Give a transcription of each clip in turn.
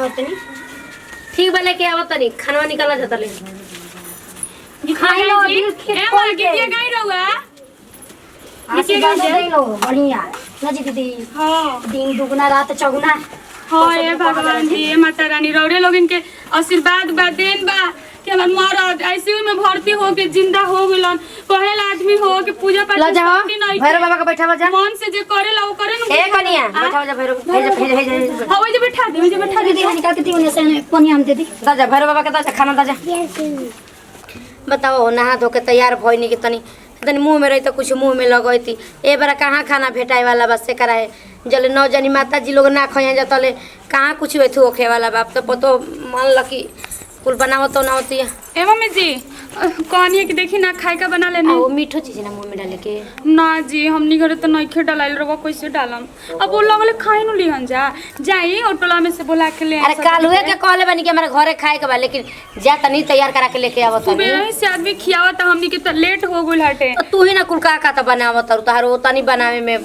होते नहीं ठीक वाले के आवत नहीं खाना निकाला जाता ले खाई लो ए मां के गाई रहुआ आशीर्वाद दे लो बढ़िया ना जी दीदी हां दिन दुगना रात चौगुना हां ए भगवान जी माता रानी रौरे लोगन के आशीर्वाद बा देन बा कि हमर मरद आईसीयू में भर्ती हो के जिंदा हो गेलन पहला आदमी हो के पूजा पाठ करती नहीं भैरव बाबा के बैठावा जा मन से जे करेला वो करे न ए कनिया बैठावा जा भैरव भेज हां वही जे बैठा दे दीदी निकाल के दियो ने से पनिया हम दे दी दादा भैरव बाबा के दादा खाना दादा बताओ नहा धो के तैयार भइनी के तनी तनी मुंह में रही तो कुछ मुंह में लगैती ए बार कहाँ खाना भेटाए वाला बस से कराए जले नौ जनी माता जी लोग ना खइया जतले कहाँ कुछ वेथु होखे वाला बाप तो पतो मन लकी कुल बनावत तो ना होती है ए मम्मी जी कहनी कि देखी ना खाए का बना लेने वो मीठो चीज ना मुंह में डाले के ना जी हमनी घरे तो नइखे डालाइल रवा कैसे डालम अब वो लगले खाई न लिहन जाई होटल में से बुला के ले अरे कालुए के कहले बनी कि हमारे घरे खाए के बा लेकिन जा तनी तैयार करा के लेके आवत सुबह से आदमी खियावत हमनी के तो लेट हो गइल हटे तू ही ना कुल का तो बनावत और तोहार तनी बनावे में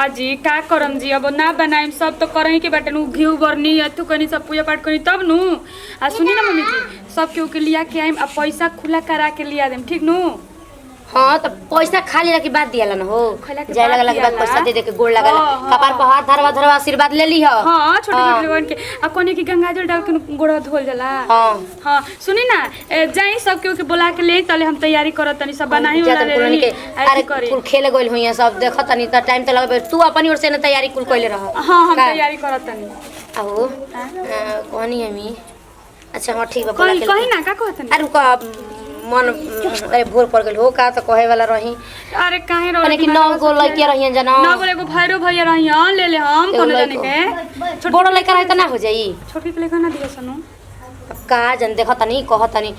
अजी का करम जी अब ना बनाइम सब तो करही के बाटे नु घिउ बरनी अथु कनी सब पूजा पाठ करी तब नु आ सुनी ना मम्मी जी सब केहू के लिया के आइम आ पैसा खुला करा के लिया देम ठीक नु हाँ तो पैसा खाली रखी बात दियाला न हो जाय लगला के बाद पैसा दे दे के गोड़ लगा कपार पर हाथ धरवा आशीर्वाद ले ली हो हां छोटे छोटे लोगन के आ कोने की गंगाजल डाल के गोड़ धोल जाला हां हां सुनी ना जाई सब केहू के बुला के ले तले हम तैयारी करत तनी सब बनाई वाला ले अरे कुल खेले गइल होइया सब देखत तनी त टाइम त लगबे तू अपनी ओर से न तैयारी कुल कइले रह हां हम तैयारी करत तनी आओ कोनी हमी अच्छा हां ठीक बा बुला के कहीं ना का कहत अरे का मन अरे भोर पड़ गेल हो का तो कहे वाला रही अरे काहे रही कि 9 गो लइके रहियन जना 9 गो एगो भैरो भैया रहियन ले हम कोनो जाने के बड़ो लइका रही त ना हो जाई छोटी के लेखा ना दिया सनु का जन देखत तनी कहत तनी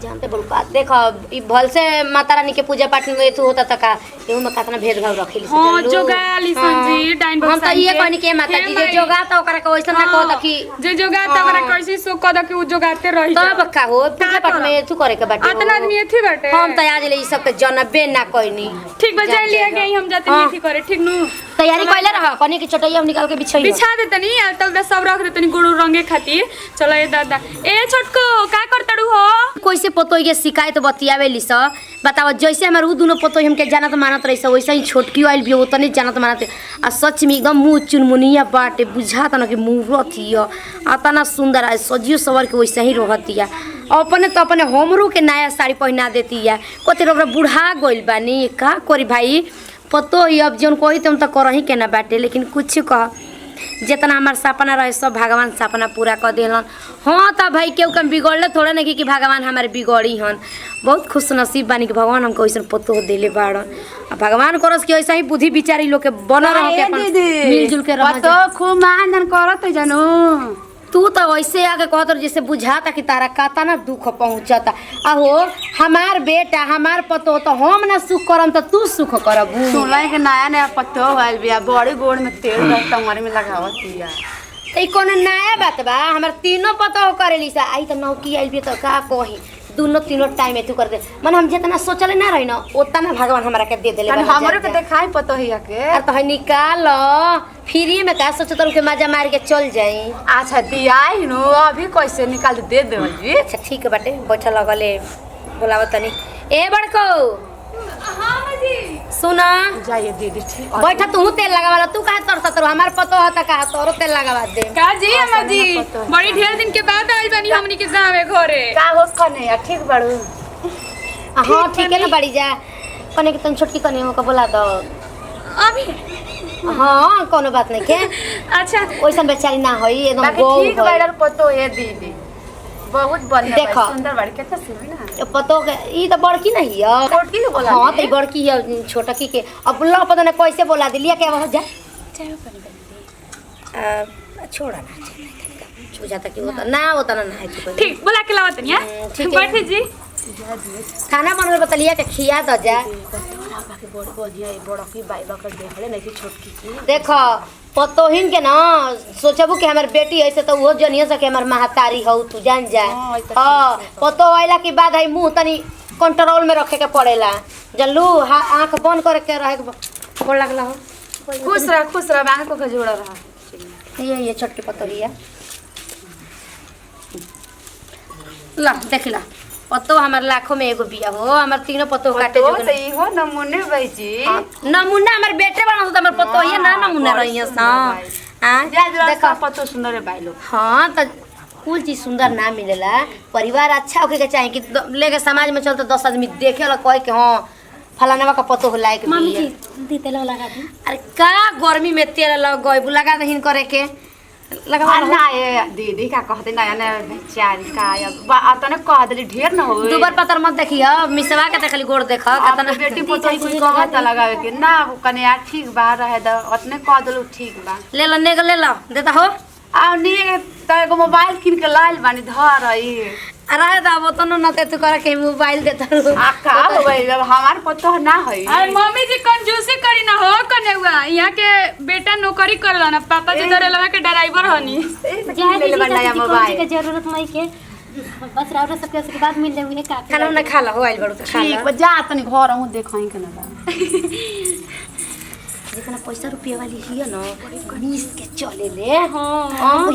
जान पे बोल देख ई भल से माता रानी के पूजा पाठ में तू होता त का एहू में कतना भेदभाव रखिली हां जोगाली संजी डाइन हम त ये कहनी के माता जी जे जोगा त ओकरा के वैसा ना कहत कि जे जोगा त ओकरा कैसे सो कहत कि उ जोगाते रही तब का हो पूजा पाठ में तू करे के बाटे अतना आदमी एथी बाटे हम त आज ले ई सब के जनबे ना कहनी ठीक बा जाई लिया गई हम जाते एथी करे ठीक नु तैयारी कइले रह कनी के चटैया हम निकाल के बिछा दे तनी तब सब रख दे तनी गुड़ रंगे खातिर चलो ए दादा ए छोटको का करतड़ू हो कैसे पतोई के शिकायत बतियावे लिस बताओ जैसे हमार उ दोनों पतोई हमके जानत मानत रही वैसे ही छोटकी आइल भी उतने जानत मानत आ सच में एकदम मुँह चुनमुनिया बाटे बुझाता ना कि मूरत हिय आतना सुंदर है सजियो सवर के वैसे ही रहतिया अपने तो अपने हमरो के नया साड़ी पहना देती है कते ओकरा बुढ़ा गइल बानी का करी भाई पतो ही अब जौन कही तुम तो करही के ना बाटे लेकिन कुछ कह जितना हमार सपना रहे सब भगवान सपना पूरा कर दिलन हाँ तो भाई केहू कम बिगड़ले थोड़े नहीं कि भगवान हमारे बिगड़ी हन बहुत खुश नसीब बानी कि भगवान हमको वैसे पतो दिले बाड़न भगवान करस कि ऐसा ही बुद्धि विचारी लोग के बन रह के अपन मिलजुल के रह तो खूब मान करत जानू तू तो वैसे आके कहत जैसे बुझाता कि तारा काता ना दुख पहुँचता अहो हमार बेटा हमार पतो तो हम ना सुख करम तो तू सुख करब सुनला के नया नया पतो आइल बिया बड़ी गोड़ में तेल टमाटर में लगावत बिया ई कोनो नया बात बा हमार तीनों पतो करेली सा आई तो नौकी आइल बिया तो का कही दोनों तीनों टाइम एथु कर दे मन हम जितना सोचले ना रही ना उतना भगवान हमरा के दे देले हमरो के देखाई पतो हिया के अरे तो निकाल फ्री में का सोचत के मजा मार के चल जाई अच्छा दियाई नु अभी कैसे निकाल दे देवल जी अच्छा ठीक है बाटे बैठा लगले बोलावत तनी ए बड़को हां मजी सुना जाइए दीदी ठीक बैठा तू तेल लगावाला तू काहे तरसत रहो हमार पतो होता का तोरो तेल लगावा दे का जी मजी बड़ी ढेर दिन के बाद आइल बानी हमनी के गांव घरे का होस कने ठीक बड़ू हां ठीक है ना बड़ी जा कने के तन छोटकी कने हो का बोला दो अभी हाँ कोनो बात नहीं के अच्छा ओइसन बेचारी ना होई एकदम ठीक बैठल पतो है दीदी बहुत बढ़िया देखो सुंदर बड़ी कितना सुनी ना पतो के ई तो बड़की नहीं है छोटकी के बोला हां तो बड़की है छोटकी के अब लो पता नहीं कैसे बोला दिलिया के हो जा चाय पानी छोड़ा ना छू जाता कि होता ना होता ना है ठीक बुला के लावत नहीं ठीक है बैठे जी खाना बनल बतलिया के खिया द जा देखो पतोहिन के ना सोचबू कि हमार बेटी ऐसे तो वो जनिए सके हमार महतारी हो तू जान जा हाँ पतो आइला के बाद है मुँह तनी कंट्रोल में रखे के पड़ेला जानलू आँख बंद करे के रहे के गोड़ लगला हो खुश रह आँख को जोड़ा रहा ये छोटकी पतोहिया ला देख ला पतो हमार लाखों में एगो बिया हो हमार तीनों पतो काटे तो जो सही हो नमूने बैची नमूना हमार बेटे बना तो हमार पतो ये ना नमूना रही है सा हां देखा पतो सुंदर है बाइलो। हां त कुल चीज सुंदर ना मिलेला परिवार अच्छा होके के चाहे कि लेके समाज में चल तो 10 आदमी देखेला कहे कि हां फलाना का पतो हो लायक मम्मी भी जी दी तेल लगा दी। अरे का गर्मी में तेल गइबू लगा दहिन करे के लगा ना ये दीदी का कहते नया नया बेचारी का तने कह देली ढेर न हो दुबर पतर मत देखियो मिसवा के देखली गोड़ देख अपना बेटी पोतो कोई कहत लगावे के ना कने यार ठीक बा रहे द अपने कह देलु ठीक बा ले लो नेग ले लो देता हो आ नी त एगो मोबाइल किन के लाइल बानी धर ई अरे दाबो तो न ते तू करे के मोबाइल देता रो आ का होई जब हमार पतो ना हई अरे मम्मी जी कंजूसी करी ना हो कनेवा यहाँ के बेटा नौकरी करला ना पापा जी दरेलवा के ड्राइवर हनी जहाँ ले ले नया मोबाइल के जरूरत नहीं के बस राउरा सबके उसके बाद मिल जाऊंगी काफी खाना ना खा ला हो आइल बड़ू तो खा ठीक ला बा जा तनी घर हूं देखई के ना जितना पैसा रुपया वाली हिय न गणेश के चले ले हां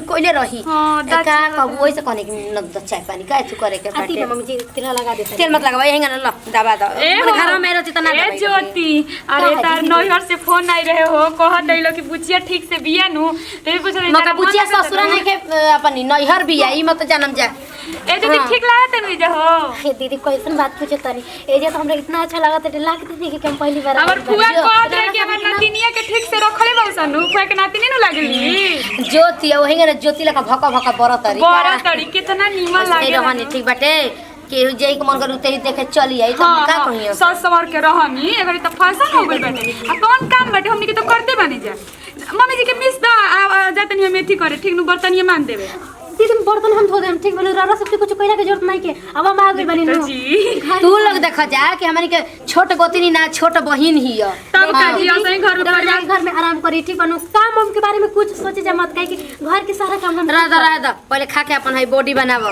कोइले रही हाँ, का कबू ओइसे कहने कि न चाय पानी का तू करे के आती बाटे मम्मी जी तेल लगा देते तेल मत लगावा यहीं न ल दबा दो घर में रहती त ना ए ज्योति अरे तार नैहर से फोन आई रहे हो कहत दैलो कि बुचिया ठीक से बिया नु ते पूछ रही मका बुचिया ससुरा नहीं के अपन नैहर भी आई मत जानम जा ए दीदी ठीक लागत नु जे हो हे दीदी कैसन बात पूछे तनी ए जे तो हमरा इतना अच्छा लगा ते लाग दीदी के हम पहली बार हमर फुआ कहत रहे कि हमर नातिनिया के ठीक से रखले बौसनु फुआ के नातिनी नु लागली ज्योति वहीं न ज्योति लका भका भका बरतरी बड़ा तड़ी कितना नीमन लागे रहनी ठीक बाटे के जेई के मन करू तेही देखे चली आई त का कहियो सस सवार के रहनी एबरी त फैशन हो गेल बाटे आ कौन काम बाटे हमनी के तो करते बानी जा मम्मी जी के मिस द जातनी हम एथी करे ठीक नु बर्तनिया मान देबे दीदी बर्तन हम धो देम ठीक बोले रारा सबके कुछ कहला के जरूरत नहीं के अब हम आ गई बनी नु जी तू लोग देखा जा कि हमारी के छोट गोतनी ना छोट बहिन ही है तब का जी असई घर में परिवार घर में आराम करी ठीक बनो काम हम के बारे में कुछ सोचे जा मत कहे कि घर के सारा काम हम रह दा पहले खा के अपन है बॉडी बनावो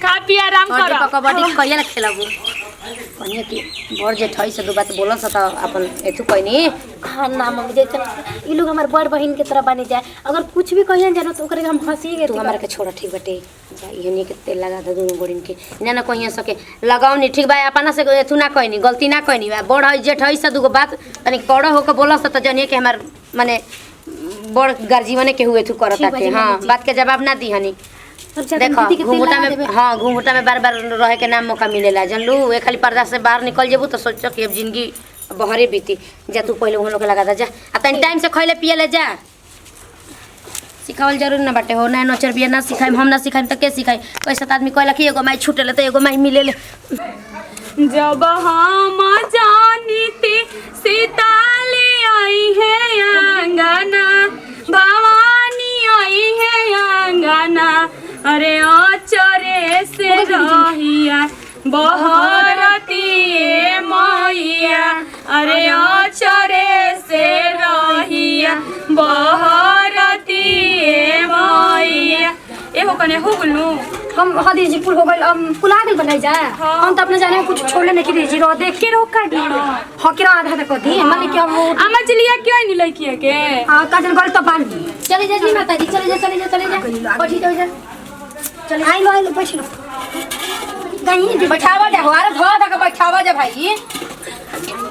खा पी आराम बॉडी कर कबड्डी कहिया ना खेलबू कहिया कि बड़ जे ठई से दो बात बोलन स त अपन एथु कहनी हां ना मम्मी जी ई लोग हमार बड़ बहन के तरह बने जाए अगर कुछ भी कहियन जानो तो ओकरे हम हंसी के तू हमरा के छोड़ ठीक बाटे जा इहनी के तेल लगा दे दोनों गोड़िन के ना ना कहिया सके लगावनी ठीक बा अपना से एथु ना कहनी गलती ना कहनी बड़ है जे ठई से दुगो बात तनी कड़ो होके बोलस त जनिए के हमार माने बड़ गर्जीवने के हुए तू करत आके हां बात के जवाब ना दी हनी देखो घूंघटा में हाँ घूंघटा में बार बार रहे के नाम मौका मिलेला जानलू ए खाली पर्दा से बाहर निकल जेबू तो सोचो कि अब जिंदगी बहरे बीती जा तू पहले उन लोग लगा दा जा आ तनी टाइम से खइले पियले जा सिखावल जरूर ना बाटे हो ना नचर बिया ना सिखाई हम ना सिखाई त के सिखाई कैसे आदमी कहला कि एगो माई छूटेले तो एगो माई मिलेले जब हम जानीते सीताले आई है आंगना भवानी आई है आंगना अरे अचरे से रहिया बहरती मैया अरे अचरे से रहिया बहरती मैया ए हो कने हो गुलू हम हदी जी पुल हो गइल पुला गइल बनाई जा हम त अपने जाने कुछ छोड़ले नहीं कि जी रो देख के रो काट लो हकेरा आधा तक दी माने कि हम आमा चिलिया क्यों नहीं लइकिया के हां काजल गल तो बांध चले जा जी माता जी चले जा बैठी जाओ जा चले आई लो बैठ लो गई जी बैठावा जा हो अरे धो दा बैठावा जा भाई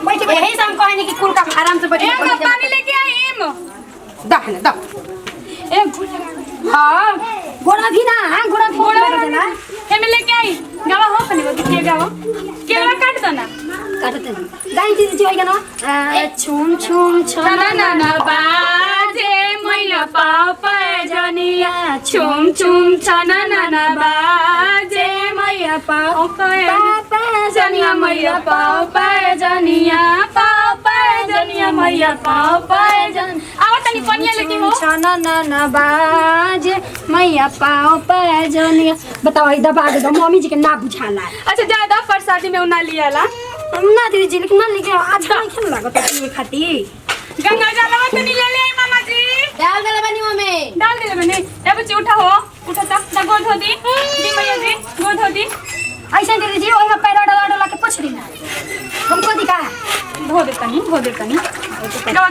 बैठ यही से हम कहनी कि कुल का आराम से बैठ ए पानी लेके आईम दा ना दा ए हां गोड़ा भी ना गोड़ा गोड़ा ना एमे लेके आई गावा हो पानी को के गावा केला काट दो ना काटते गई दीदी जी होइगा ना छुम छुम छम ना ना ना बाजे मैया पापा जनिया छुम छुम छना ना ना बाजे मैया पापा जनिया मैया पापा जनिया मैया पापा जन आओ तनी पनिया लेके हो छना ना ना बाजे मैया पाओ पैजनिया बताओ इधर बाग दो मम्मी जी के ना बुझाला अच्छा ज्यादा प्रसादी में उना लियाला हम ना दीदी जी लेकिन मान लीजिए आज नहीं खेल लागत है खाती गंगा जलवा तनी ले ले मामा जी डाल दे बनी मम्मी डाल दे बने ए बच्ची उठा हो उठा ता गोद धोती जी मैया जी गोद धोती ऐसे दीदी जी ओइ में पैर डाला के पोछ दी ना हमको दिखा धो दे तनी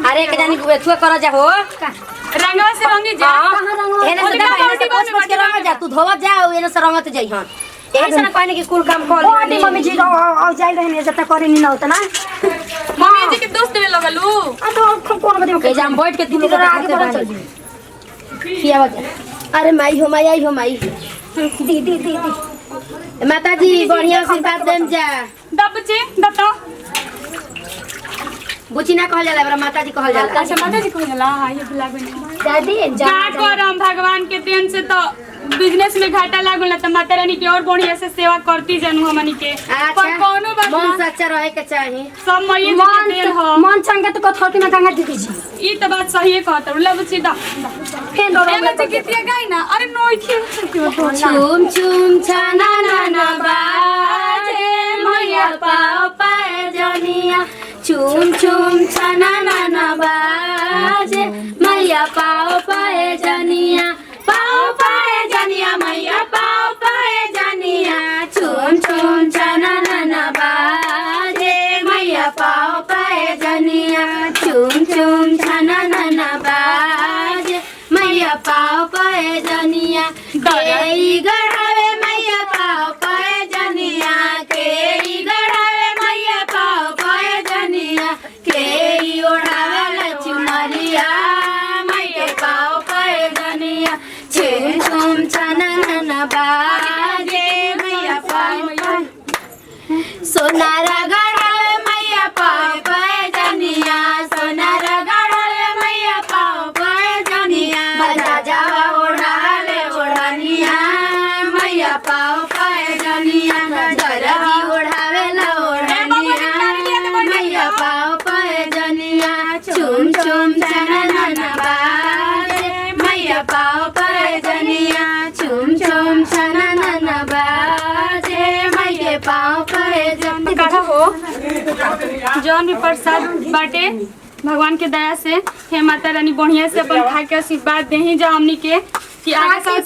अरे के जानी एथुआ कर जा हो रंगवा से रंगी जा एने से देखा एने से पोछ के रंग जा तू धोवा जाओ एने से रंगत जाई हां यही से ना कहने कि कुल काम कर ओ आंटी मम्मी जी आओ जाई रहने जब तक करे नहीं ना होता ना मम्मी जी के दोस्त देवे लगलू आ तो कौन बता के जाम बैठ के तू लोग आगे बढ़ चल किया बजा अरे माई हो माई आई हो माई दी माता जी बढ़िया से बात देम जा दबचे दतो बुची ना कहल जाला माता जी कहल जाला अच्छा माता जी कहला हां ये भुला गई दादी जा का करम भगवान के देन से तो बिजनेस में घाटा लागल त माता रानी के और बढ़िया से सेवा करती जानू हमनी के पर कोनो बात मन ना सच्चा रहे के चाहिए सब मई के देन हो मन संगे तो कथौती में गंगा दीदी जी ई त बात सही है कहत लब सीधा फेन दो एमे से गीतिया गाई ना अरे नोई खे छुम छुम छाना ना ना बाजे मैया पाओ पाए जनिया छुम छुम छाना ना ना बाजे मैया पाओ पाए जनिया मैया पाओ पाए जनिया छुम छुम छाना ना ना बाजे मैया पाओ पाए जनिया छुम छुम छाना ना ना बाजे मैया पाओ पाए जनिया केई गढ़ावे मैया पाओ पाए जनिया केई गढ़ावे मैया पाओ पाए जनिया केई ओढ़ावे लचुनरिया मैया पाओ पाए जनिया छुम छुम छाना ना बाजे मैया पाओ सोनारा गढ़ावे मैया पाओ पाए जनिया सोनारा गढ़ावे मैया पाओ पाए जनिया बजा जावा ओढ़ाले ओढ़निया मैया पाओ पाए जनिया गजरवी ओढ़ावे ला ओढ़निया मैया पाओ पाए जनिया छुम छुम छाना ना बाजे मैया पाओ पाए जनिया छुम छुम छाना ना बाजे मैया पाओ पाए जनिया कहा हो जौन भी प्रसाद बाटे भगवान के दया से हे माता रानी बढ़िया से अपन खा के आशीर्वाद देही जा हमनी के कि आगे साल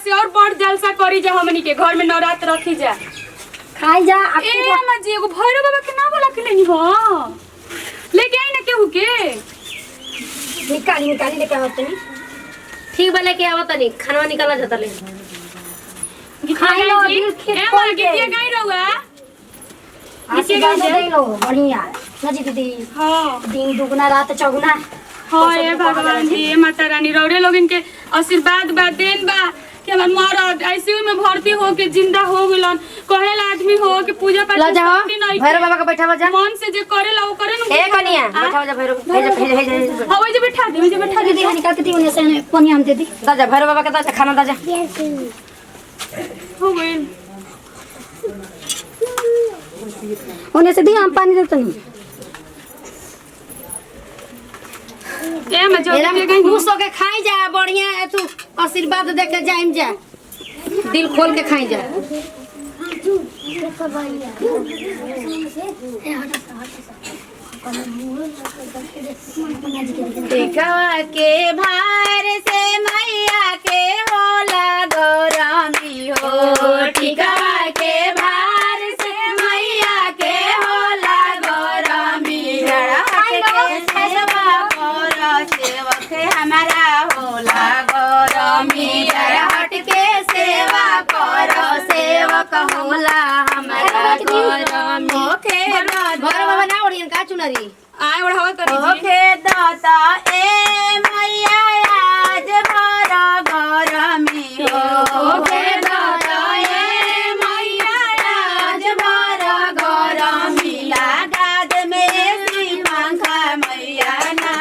से और बड़ जलसा करी जा हमनी के घर में नवरात्र रखी जा खाई जा ए अम्मा जी एगो भैरव बाबा के ना बोला के नहीं हो लेके आई ना केहू के निकाली लेके आवत नहीं ठीक बोले के आवत नहीं खाना निकाला जाता ले खाई लो जी दिल खेत ए खोल मां के गीतिया गाई रहुआ आशीर्वाद दे लो बढ़िया ना जी दीदी हां दिन दुगुना रात चौगुना हाँ ये भगवान जी ये माता रानी रौरे लोग इनके आशीर्वाद बा देन बा कि हमार मरद आईसीयू में भर्ती हो के जिंदा हो गलन कहेला आदमी हो के पूजा पाठ ला जाओ करती नहीं भैरव बाबा का बैठावा जा मन से जे करेला वो करे न ए कनिया बैठावा जा भैरव भेज हां वही जे बैठा दे दीदी निकाल के दी उन्हें से पानी हम दे दी दा जा भैरव बाबा का दा जा खाना दा जा हो गई उन्हें से दी हम पानी देते नहीं ए मैं जो मेरा दे गई खुश होके खाई जा बढ़िया तू आशीर्वाद दे के जाइम जा दिल खोल के खाई जा देखवा के भार से मैया के होला गौरमी हो टिकवा के भार से मैया के होला गौरमी सेवा कर सेवक हमारा होला गौरमी हट के सेवा कर सेवक होला हमारा गौरमी घर बाबा ना ओढ़ियन का चुनरी आए ओढ़ावा तरी जी ओके दाता ए मैया आज भर गरमी हो ओके दाता ए मैया आज भर गरमी लागत में श्री पंखा मैया ना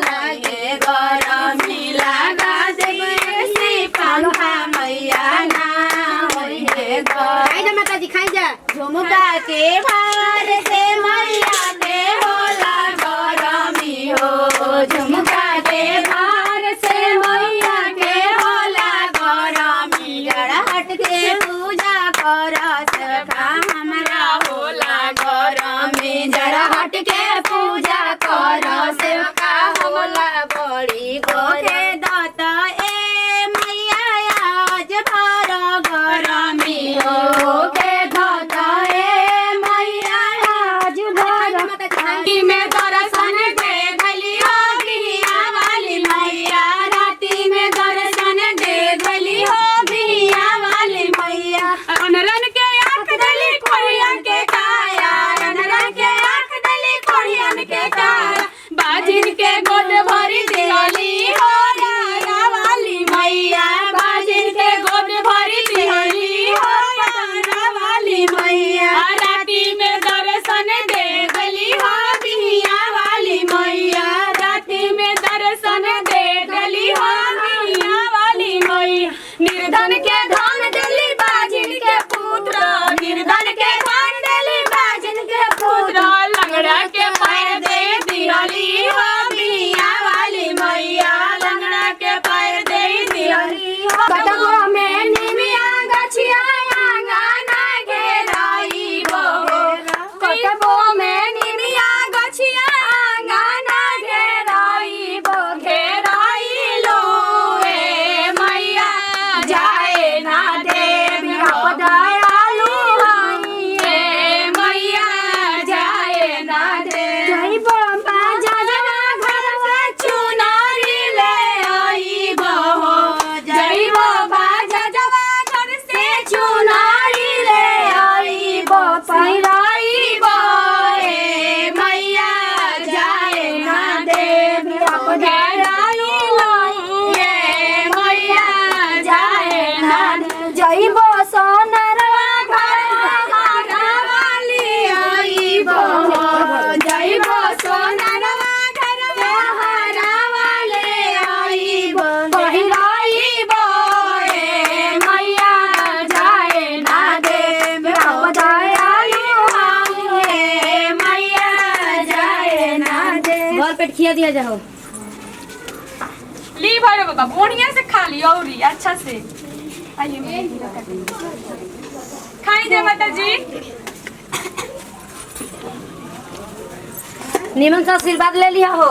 लगे गरमी लागत में श्री पंखा मैया ना होइए खाई जा माता जी खाई जा झुमका के भार से मैया के होला गरमी हो झुमका के भार से मैया के होला गरमी हट के पूजा कर सखा हमरा होला गरमी जरा हट के पूजा कर सखा होला बड़ी गोरे दाता ए मैया आज भर गरमी हो के दाता ए मैया आज भर राती में दर्शन दे गली हो बिया वाली मैया राती में दर्शन दे गली हो निर्धन के धन देली बाजिन के पुत्र निर्धन के धन देली बाजिन के पुत्र लंगड़ा के पैर दे दिहली हो बिया वाली मैया लंगड़ा के पैर दे दिहली हो कटगो में निमिया गछिया आंगना घेराई बो कटगो में निमिया गछिया आंगना घेराई बो घेराई लो ए मैया जाए ना दे दयालु हई ए मैया जाए ना दे जय बाबा जाजवा घर से चुनारी ले आई बहो जय बाबा जाजवा घर से चुनारी ले आई बो पैराई बो ए मैया जाए ना दे दयालु हई ए मैया जाए ना दे जय बो सोनरवा घर वाली आई बो जय बो सोनरवा घर वाले आई बो पहिराई बो ए मैया जाए ना दे दयालु हई ए मैया जाए ना दे घर पेट खिया दिया जाओ। ली भरे बाबा बढ़िया से खा ली औरी अच्छा से आइए खाई दे माता जी निमन से आशीर्वाद ले लिया हो।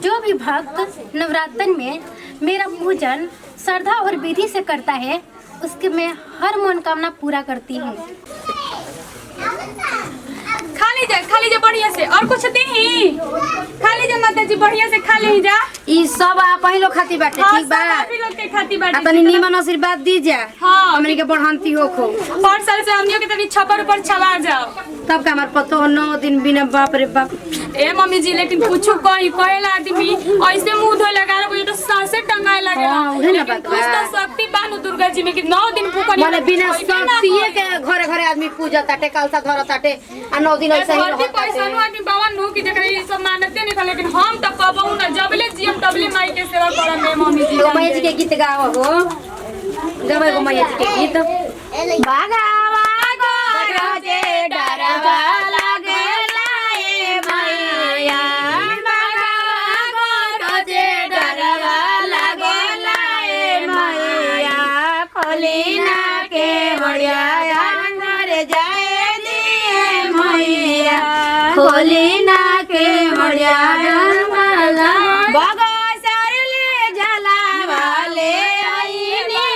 जो भी भक्त नवरात्र में मेरा पूजन श्रद्धा और विधि से करता है उसके मैं हर मनोकामना पूरा करती हूँ। खा लीजिए बढ़िया से और कुछ दी खा लीजिए माता जी बढ़िया से खा ली जा ई सब आप ही लोग खाती बाटे ठीक बा। आप ही लोग के खाती बाटी तनी निमन आशीर्वाद दी जा। हाँ। हमनी के बढ़ंती हो खो और साल से हमनियों के तनी छपर ऊपर छवा जाओ तब का हमार पतो हो 9 दिन बिना बाप रे बाप। ए मम्मी जी लेकिन कुछ कहेला आदमी ऐसे मुंह धोए लगा रहे तो सांसे टंगाए लगे हाँ, उहे ना बात कुछ बा। तो शक्ति बानु दुर्गा जी में कि 9 दिन भूखनी माने बिना शक्तिए के घरे घरे आदमी पूजा ताटे कलसा धर ताटे आ 9 दिन ऐसे ही भर्ती पैसा नु आदमी बाबा नु की जकरा ये सब मानते नहीं था लेकिन हम त कबहू ना जबले जियम तबले माई के सेवा करम में मम्मी जी तो मैया जी के गीत गाओ हो गवे गो मैया जी के गीत भगवा गोरजे डरवा लागेला ए मैया भगवा गोरजे डरवा लागेला ए मैया खोलिना के बढ़िया अंदर जाए दिए मैया खोलिना के बढ़िया माला बगा सरले जला वाले आईनी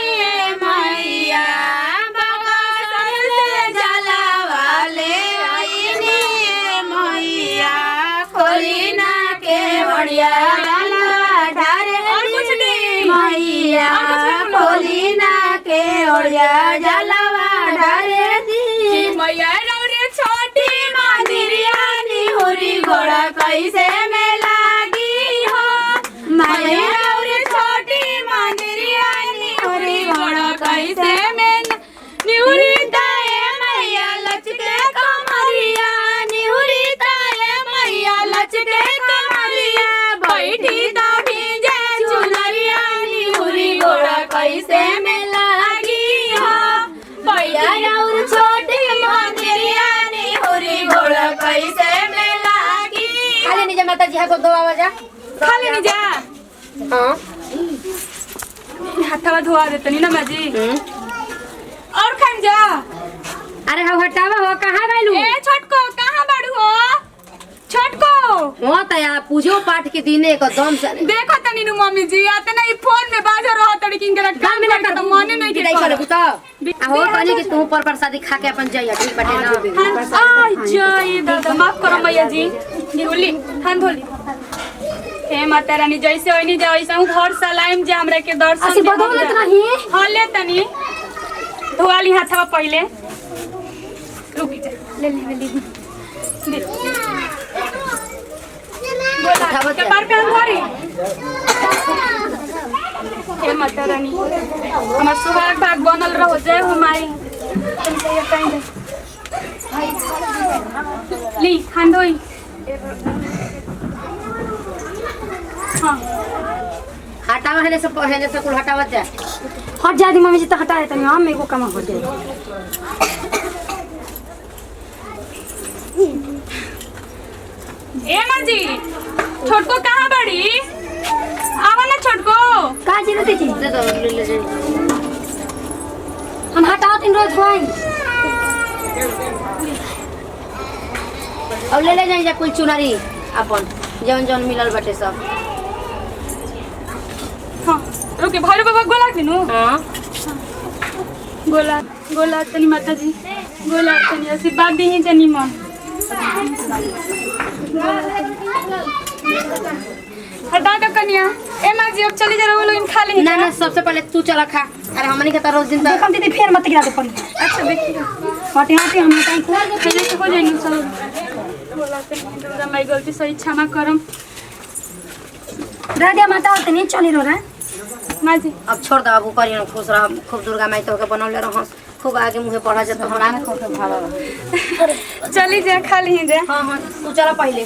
मैया बगा सरले जला वाले आईनी मैया खोलिना के बढ़िया ढारे और कुछ नहीं मैया खोलिना के बढ़िया जलवा ढारे दी मैया रौरे छोटी मंदिरिया निहुरी गोड़ा कैसे में लागी हो मैया रौरे छोटी मंदिरिया निहुरी गोड़ा कैसे में निहुरी ताए मैया लचके कमरिया निहुरी ताए मैया लचके कमरिया बैठी दा भीजे चुनरिया निहुरी गोड़ा कैसे में लागी हो मैया रौरे छोटी मंदिरिया निहुरी गोड़ा कैसे में लागी खाली निजे माता जी हाथ दो आवाजा खा लेनी जा हां हाथवा धोआ देतनी ना माजी और खान जा अरे हो हटावा हो कहां गइलू ए छोटको कहां बाड़ू हो छोटको हो त यार पूजो पाठ के दिन एकदम से देखो तनी नु मम्मी जी आते ना ई फोन में बाजा रहो तड़ी किन के काम में का तो मने नहीं के करे तो आ हो कहली कि तू पर प्रसादी खा के अपन जाइया ठीक बाटे ना आई जय दादा माफ करो मैया जी निहुली हाथ धोली हे माता रानी जैसे होइनी जा वैसे हूं घर सलाम जे हमरा के दर्शन आशीर्वाद लेत रही हां ले तनी धोवाली हाथवा पहले रुकी जा ले दे बोला के बार पे हम धरी हे माता रानी हमर सुहाग भाग बनल रहो जय हो माई तुमसे ये कहीं दे ली खांदोई हां हटावा है से कुल हटावा जा हट जा दी मम्मी जी तो हटा देता नहीं हम एगो काम हो जाए। ए माँ जी छोटको कहाँ बड़ी आवा ना छोटको का जी देती थी दे दो ले जाइए। हम हटाओ तीन रोज खोई अब ले जाइए कुल चुनरी अपन जौन जौन मिलल बाटे सब। हाँ रुके भैरव बाबा गोला दिनु हाँ गोला गोला तनी माता जी गोला तनी आशीर्वाद दी जनी मन हटा दो कन्या। ए माँ जी अब चली जा रहे लोग खा ली ना ना सबसे पहले तू चला खा। अरे हमनी के तो रोज दिन देखम दीदी फिर मत गिरा दे पड़ी। अच्छा देखिए हटे हटे हम टाइम को पहले तो हो जाएंगे चलो बोला तनी दुर्गा माई गलती सही क्षमा करम राधे माता होते नहीं चली रो रहा माँ जी। अब छोड़ दो बाबू करियो खुश रह खूब दुर्गा माई तो के बनौले रह खूब आगे मुहे बढ़ा जाता हमरा में खूब भाड़ा रह। चली जा खा ली जा। हाँ हाँ तू चला पहले।